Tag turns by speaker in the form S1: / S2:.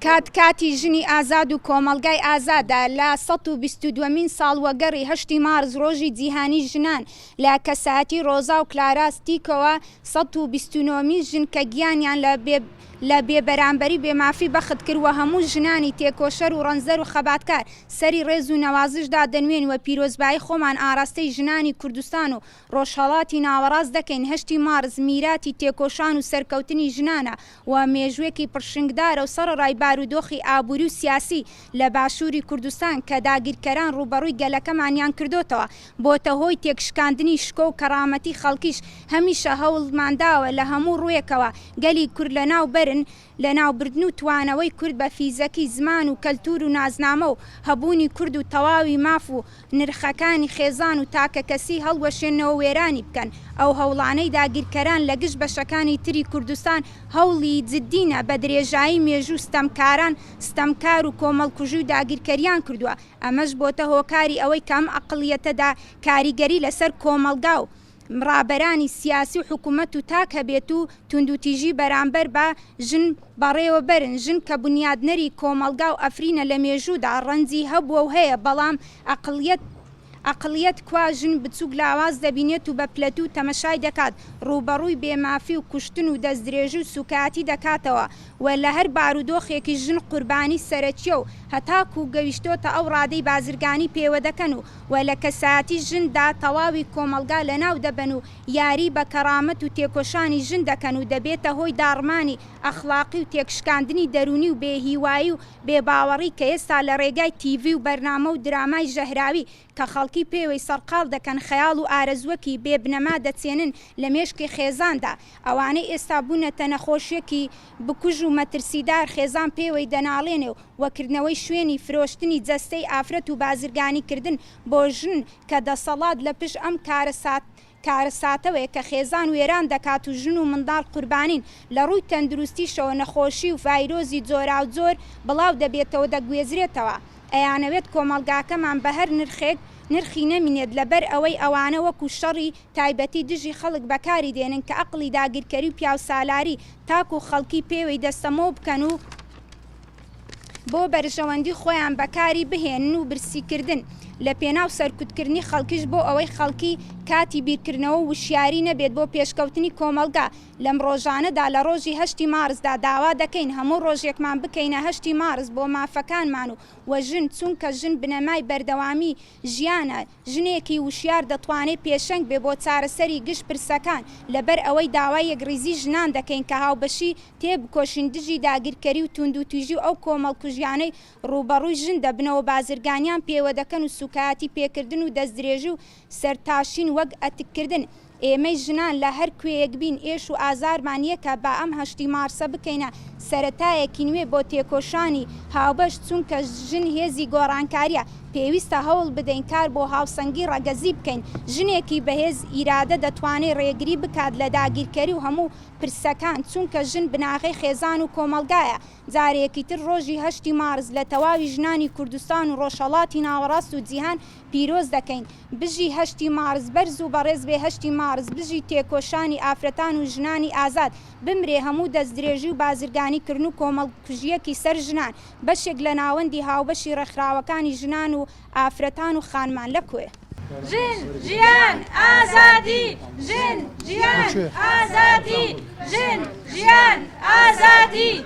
S1: کاتی ژنی ئازاد و کۆمەڵگای ئازادە لە 122مین ساڵ وەگەڕی 8 مارس ڕۆژی جیهانی ژنان لە کەساتی ڕۆزا و کلاراستیکەوە 129مین ژن کە گیانیان لە بێبەرامبەری بێمافی بەخت کردووە هەموو ژنانی تێکۆشەر و ڕەنزەر و خەباتکار سەری ڕێز و نەوازشدا دەنوێن و پیرۆزبایی خۆمان ئاراستەی ژنانی کوردستان و ڕۆژهەڵاتی ناوەڕاست دەکەین. 8 مارس میراتی تێکۆشان و سەرکەوتنی ژنانە و مێژوێکی پرشنگدارە و سەرڕای بارودۆخی ئابووری و سیاسی لە باشووری کوردستان کە داگیرکەران ڕوبەڕووی گەلەکەمانیان کردوتەوە بۆتە هۆی تێکشکاندنی شکۆ و کەڕامەتی خەڵکیش. هەمیشە هەوڵمانداوە لە هەموو ڕوویەکەوە گەلی کورد لە ناوبردن و توانەوەی کورد بە فیزەکی زمان و کەلتور و نازنامە و هەبوونی کورد و تەواوی ماف و نرخەکانی خێزان و تاکە کەسی هەڵوەشێنەوە وێرانی بکەن. ئەو هەوڵانەی داگیرکەران لە گشت بەشەکانی تری کوردستان هەوڵی جددینە بە درێژایی مێژوو ستەمکار و کۆمەڵکوژی و داگیرکەریان کردووە. ئەمەش بۆتە هۆکاری ئەوەی کەم ئەقڵیەتەدا کاریگەری لەسەر کۆمەلگا و ڕابەرانی سیاسی و حکوومەت و تاک هەبێت و توندوتیژی بەرامبەر بە ژن بەڕێوە بەرن. ژن کە بنیادنەری کۆمەلگا و ئەفرینە لە مێژوودا ڕەنجی هەبووە و هەیە، بەڵام ئەقڵیەت کوا ژن بچووک لاواز دەبینێت و بە پلەت و تەمەشای دەکات، ڕوبەڕووی بێمافی و کوشتن و دەستدرێژی و سوکاتی دەکاتەوە و لە هەر بارودۆخێکی ژن قوربانی سەرەکیە و هەتاکو گەویشتۆتە ئەو ڕادەی بازرگانی پێوە دەکەن و لە کەساتی ژندا تەواوی کۆمەلگا لەناو دەبن و یاری بە کەرامەت و تێکۆشانی ژن دەکەن و دەبێتە هۆی داڕمانی ئەخلاقی و تێکشکاندنی دەرونی و بێهیوایی و بێباوەڕی کە ئێستا لە ڕێگای تیڤی و بەرنامە و درامای ژەهراوی کە خەڵکی پێوەی سەرقاڵ دەکەن خەیاڵ و ئارەزوەکی بێبنەما دەچێنن لە مێشکی خێزاندا. ئەوانەی ئێستا بوونەتە نەخۆشیەکی بکوژ و مەترسیدار خێزان پێوەی دەناڵێنێ و وەکردنەوەی شوێنی فرۆشتنی جەستەی ئافرەت و بازرگانیکردن بۆ ژن کە دەسەڵات لە پشت ئەم کارەساتەوەیە کە خێزان وێران دەکات و ژن و منداڵ قوربانین. لە ڕووی تەندروستیشەوە نەخۆشی و ڤایرۆزی جۆرا و جۆر بڵاو دەبێتەوە دەگوێزرێتەوە. ئەیانەوێت کۆمەلگاکەمان بە هەر نرخی نەمینێت لەبەر ئەوەی ئەوانە وەکو شەڕی تایبەتی دژی خەڵک بەکاری دێنن کە ئەقڵی داگیرکەری و پیاوسالاری تاکو و خەڵکی پێوەی دەستەمەوە بکەن و بۆ بەرژەوەندی خۆیان بەکاری بهێنن و برسیکردن لە پێناو سەرکوتکردنی خەڵکیش بۆ ئەوەی خەڵکی کاتی بیرکردنەوە وشیاری نەبێت بۆ پێشکەوتنی کۆمەلگا. لەم ڕۆژانەدا لە ڕۆژی 8 مارسدا داوا دەکەین هەموو ڕۆژێکمان بکەینە 8 مارس بۆ مافەکانمان و ژن، چونکە ژن بنەمای بەردەوامی ژیانە. ژنێکی وشیار دەتوانێت پێشەنگ بێ بۆ چارەسەری گشت پرسەکان لەبەر ئەوەی داوای یەکریزی ژنان دەکەین کە هاوبەشی تێبکۆشین دژی داگیرکەری و توندوتیژی و ئەو کۆمەڵکوژیانەی ڕوبەڕووی ژن دەبنەوە بازرگانیان پێوە دەکەن و سوکاتی پێکردن و دەستدرێژی و سەرتاشین وەک ئەتکردن. ئێمەی ژنان لە هەر کوێیەک بین ئێش و ئازارمان یەکە بە ئەم 8 مارسە بکەینە سەرەتایەکی نوێ بۆ تێکۆشانی هاوبەش، چونکە ژن هێزی گۆڕانکاریە. پێویستە هەوڵ بدەین کار بۆ هاوسەنگی ڕەگەزی بکەین. ژنێکی بەهێز ئیرادە دەتوانێت ڕێگری بکات لە داگیرکەری و هەموو پرسەکان، چونکە ژن بناغی خێزان و کۆمەلگایە. جارێکی تر ڕۆژی 8 مارس لە تەواوی ژنانی کوردستان و ڕۆژهەڵاتی ناوەڕاست و جیهان پیرۆز دەکەین. بژی 8 مارس بەرز و بەڕێز بێ. 8 مارس بژی تێکۆشانی ئافرەتان و ژنانی ئازاد بمرێ هەموو دەستدرێژی و بازرگانیکردن و کۆمەڵکوژیەکی سەر ژنان بەشێک لە ناوەندی هاوبەشی ڕێکخراوەکانی ژنان و ئافرەتان و خانمان لەکوێ.
S2: ژن ژیان ئازادی، ژن ژیان ئازادی، ژن ژیان ئازادی.